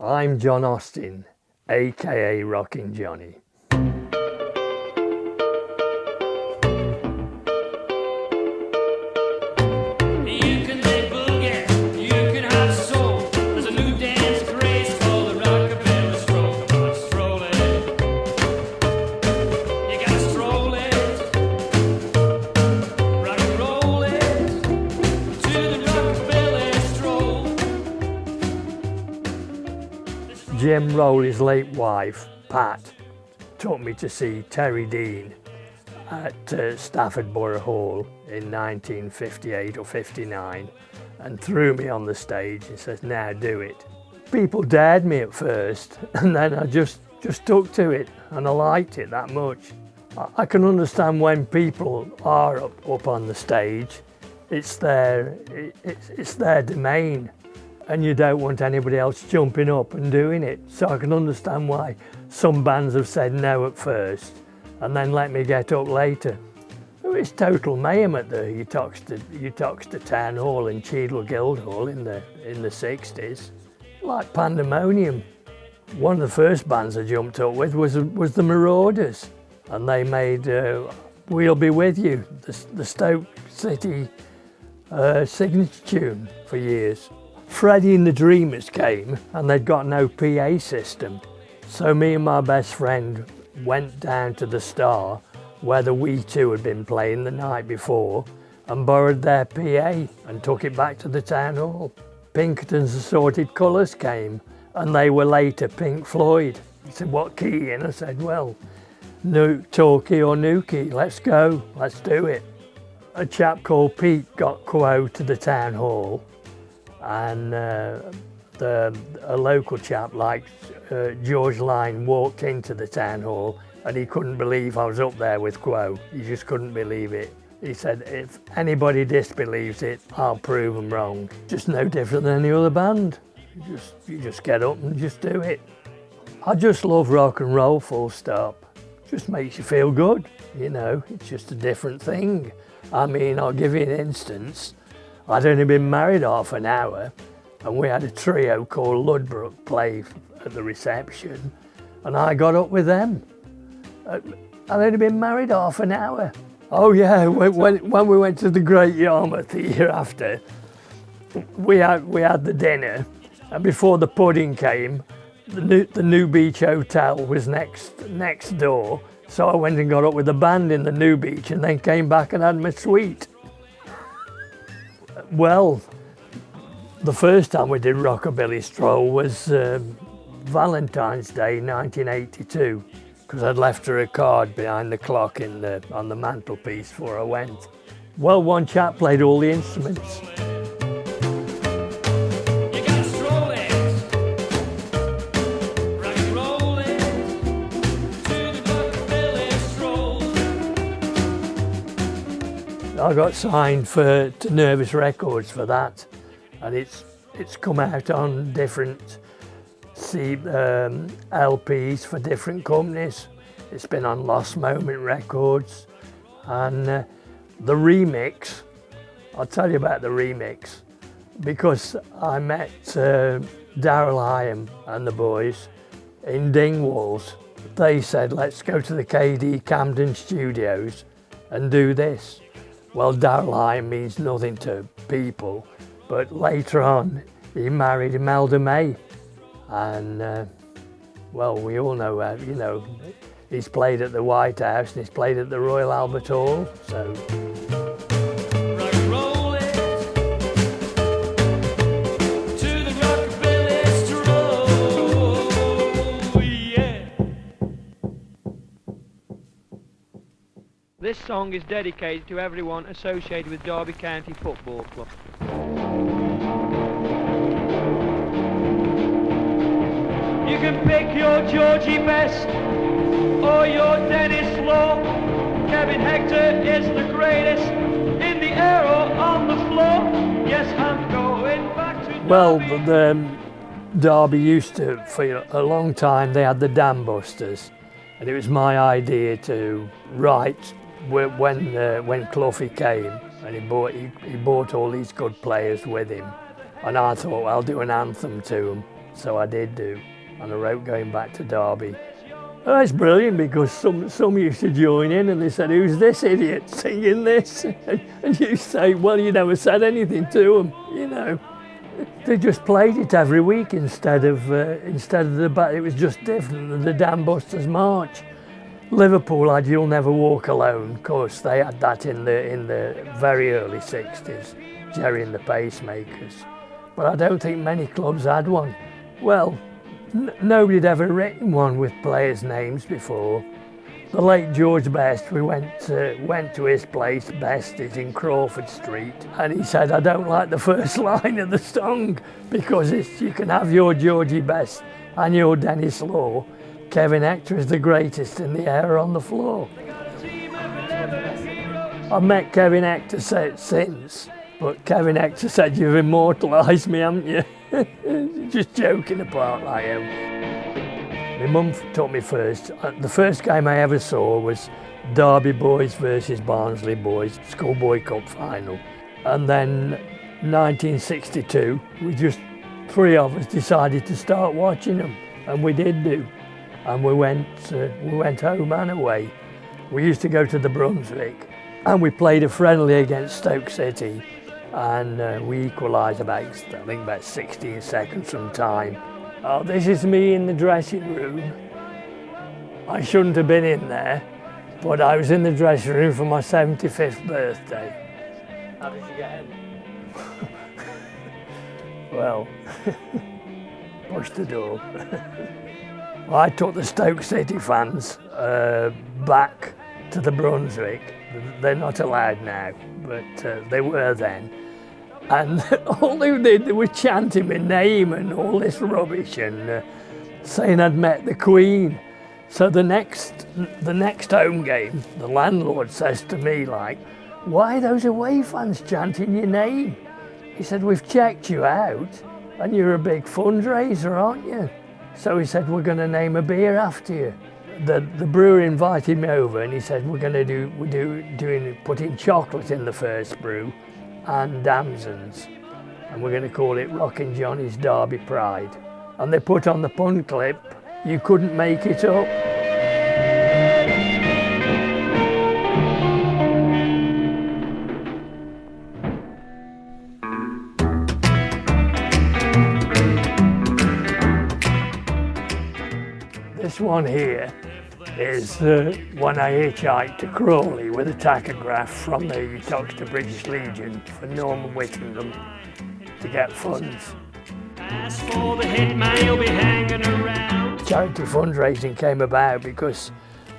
I'm John Austin, aka Rockin Johnny. Jim Rowley's late wife, Pat, took me to see Terry Dean at Stafford Borough Hall in 1958 or 59 and threw me on the stage and says, now do it. People dared me at first and then I just stuck to it and I liked it that much. I can understand when people are up on the stage, it's their domain. And you don't want anybody else jumping up and doing it. So I can understand why some bands have said no at first and then let me get up later. It's total mayhem at the Uttoxeter Town Hall and Cheadle Guildhall in the 60s. Like pandemonium. One of the first bands I jumped up with was the Marauders, and they made We'll Be With You, the Stoke City signature tune for years. Freddie and the Dreamers came and they'd got no PA system. So me and my best friend went down to the Star where the We Two had been playing the night before and borrowed their PA and took it back to the town hall. Pinkerton's Assorted Colours came and they were later Pink Floyd. He said, what key? And I said, well, Torquay or Nuki, let's go, let's do it. A chap called Pete got Quo to the town hall, and a local chap like George Lyne walked into the town hall and he couldn't believe I was up there with Quo. He just couldn't believe it. He said, if anybody disbelieves it, I'll prove them wrong. Just no different than any other band. You just get up and just do it. I just love rock and roll, full stop. Just makes you feel good, you know, it's just a different thing. I mean, I'll give you an instance. I'd only been married half an hour and we had a trio called Ludbrook play at the reception and I got up with them. I'd only been married half an hour. Oh yeah, when we went to the Great Yarmouth the year after, we had the dinner, and before the pudding came, the New Beach Hotel was next door, so I went and got up with the band in the New Beach and then came back and had my suite. Well, the first time we did Rockabilly Stroll was Valentine's Day 1982, because I'd left her a card behind the clock on the mantelpiece before I went. Well, one chap played all the instruments. I got signed to Nervous Records for that, and it's come out on different LPs for different companies. It's been on Lost Moment Records, and the remix, I'll tell you about the remix, because I met Daryl Hyam and the boys in Dingwalls. They said, let's go to the KD Camden studios and do this. Well, Daryl Hyam means nothing to people, but later on he married Imelda May, and well, we all know, you know, he's played at the White House and he's played at the Royal Albert Hall, so. This song is dedicated to everyone associated with Derby County Football Club. You can pick your Georgie Best or your Dennis Law. Kevin Hector is the greatest in the air or on the floor. Yes, I'm going back to... Well, the Derby used to, for a long time, they had the Dam Busters, and it was my idea to write when Cloughie came, and he brought all these good players with him, and I thought, I'll do an anthem to them. So I did do, and I wrote going back to Derby. Oh, it's brilliant because some used to join in and they said, "Who's this idiot singing this?" And you say, "Well, you never said anything to them, you know." They just played it every week instead of the it was just different than the Dam Busters March. Liverpool had You'll Never Walk Alone. Of course, they had that in the very early 60s, Jerry and the Pacemakers. But I don't think many clubs had one. Well, nobody had ever written one with players' names before. The late George Best, we went to his place, Best is in Crawford Street, and he said, "I don't like the first line of the song because you can have your Georgie Best and your Dennis Law. Kevin Hector is the greatest in the air on the floor." I've met Kevin Hector since, but Kevin Hector said, "You've immortalised me, haven't you?" Just joking apart, like him. My mum taught me first. The first game I ever saw was Derby Boys versus Barnsley Boys, Schoolboy Cup final. And then 1962, three of us decided to start watching them, and we did do. And we went home and away. We used to go to the Brunswick, and we played a friendly against Stoke City, and we equalised about 16 seconds from time. Oh, this is me in the dressing room. I shouldn't have been in there, but I was in the dressing room for my 75th birthday. How did you get in? Well, pushed the door. I took the Stoke City fans back to the Brunswick. They're not allowed now, but they were then. And all they did, they were chanting my name and all this rubbish and saying I'd met the Queen. So the next home game, the landlord says to me, like, "Why are those away fans chanting your name?" He said, "We've checked you out and you're a big fundraiser, aren't you?" So he said, "We're going to name a beer after you." The brewer invited me over and he said, "We're going to putting chocolate in the first brew and damsons, and we're going to call it Rockin' Johnny's Derby Pride." And they put on the pun clip, "You couldn't make it up." This one here is when I hitchhiked to Crawley with a tachograph from the Uttoxeter British Legion for Norman Whittingham to get funds. As for the hitman, you'll be hanging around. Charity fundraising came about because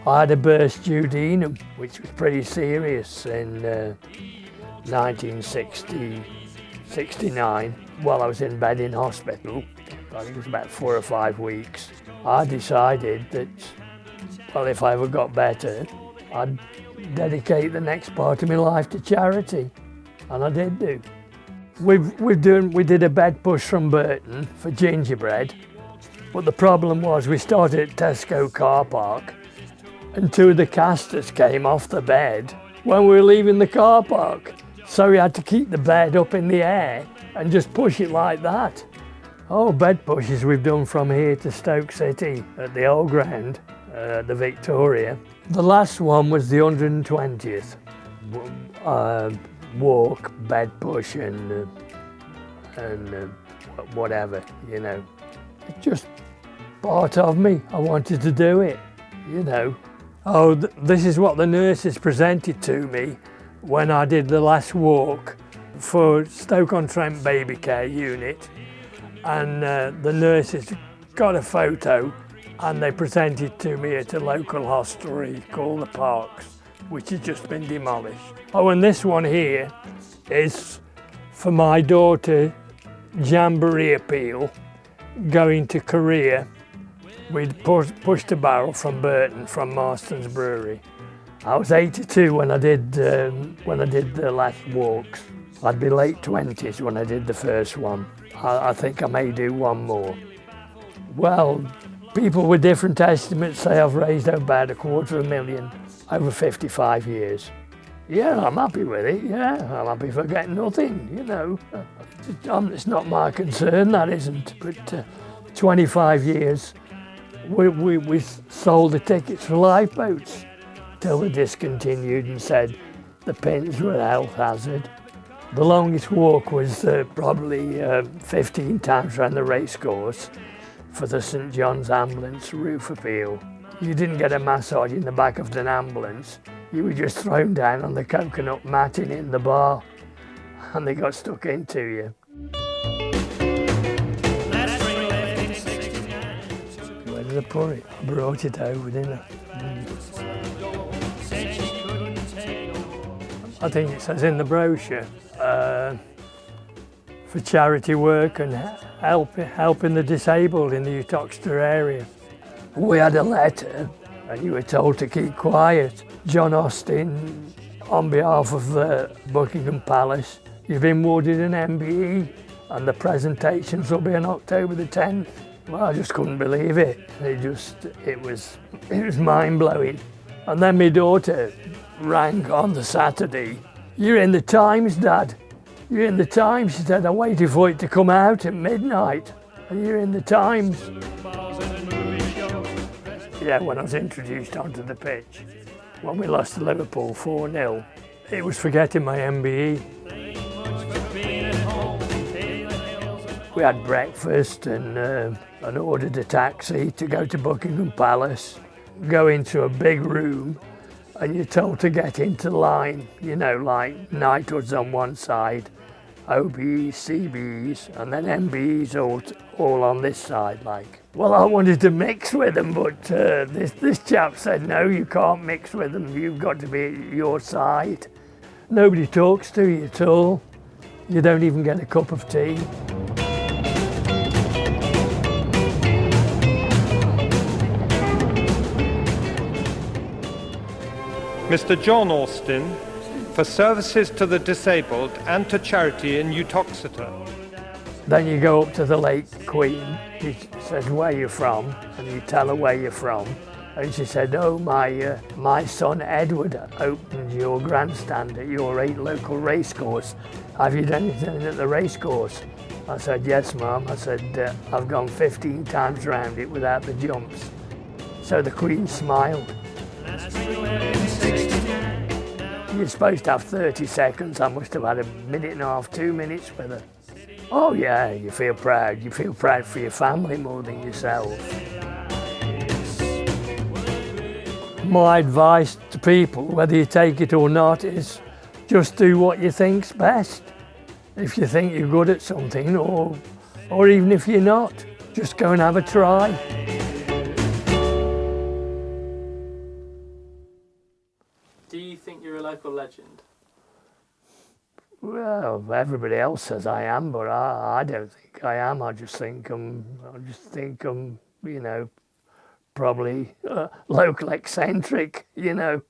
I had a burst duodenum, which was pretty serious in 1969 while I was in bed in hospital. I think it was about 4 or 5 weeks. I decided that, well, if I ever got better, I'd dedicate the next part of my life to charity, and I did do. We did a bed push from Burton for gingerbread, but the problem was we started at Tesco car park, and 2 of the casters came off the bed when we were leaving the car park, so we had to keep the bed up in the air and just push it like that. Oh, bed pushes we've done from here to Stoke City at the old ground. The Victoria. The last one was the 120th walk, bed push and whatever, you know. It's just part of me. I wanted to do it, you know. Oh, this is what the nurses presented to me when I did the last walk for Stoke-on-Trent Baby Care Unit, and the nurses got a photo and they presented to me at a local hostelry called the Parks, which has just been demolished. Oh, and this one here is for my daughter Jamboree Appeal going to Korea. We'd pushed a barrel from Burton, from Marston's Brewery. I was 82 when I did the last walks. I'd be late 20s when I did the first one. I think I may do one more. Well, people with different estimates say I've raised about $250,000 over 55 years. Yeah, I'm happy with it, yeah. I'm happy for getting nothing, you know. It's not my concern, that isn't. But 25 years, we sold the tickets for lifeboats till they discontinued and said the pins were a health hazard. The longest walk was probably 15 times around the racecourse for the St John's ambulance roof appeal. You didn't get a massage in the back of an ambulance. You were just thrown down on the coconut matting in the bar and they got stuck into you. Where did I put it? I brought it over, didn't I? I think it says in the brochure, for charity work and helping the disabled in the Uttoxeter area. We had a letter and you were told to keep quiet. John Austin, on behalf of Buckingham Palace, you've been awarded an MBE and the presentations will be on October the 10th. Well, I just couldn't believe it. It was mind-blowing. And then my daughter rang on the Saturday. "You're in the Times, Dad. You're in the Times." She said, "I waited for it to come out at midnight and you're in the Times." Yeah, when I was introduced onto the pitch, when we lost to Liverpool 4-0, it was forgetting my MBE. We had breakfast and ordered a taxi to go to Buckingham Palace, go into a big room, and you're told to get into line, you know, like knighthoods on one side, OBEs, CBEs, and then MBEs all on this side, like. Well, I wanted to mix with them, but this chap said, "No, you can't mix with them. You've got to be at your side." Nobody talks to you at all. You don't even get a cup of tea. Mr. John Austin, for services to the disabled and to charity in Uttoxeter. Then you go up to the late Queen. She says, "Where you from?" And you tell her where you're from. And she said, "Oh, my son Edward opened your grandstand at your local racecourse. Have you done anything at the racecourse?" I said, "Yes, Mum." I said, "I've gone 15 times round it without the jumps." So the Queen smiled. You're supposed to have 30 seconds. I must have had a minute and a half, 2 minutes with her. Oh yeah, you feel proud. You feel proud for your family more than yourself. My advice to people, whether you take it or not, is just do what you think's best. If you think you're good at something, or even if you're not, just go and have a try. Do you think you're a local legend? Well, everybody else says I am, but I don't think I am. I just think I'm, you know, probably local eccentric, you know.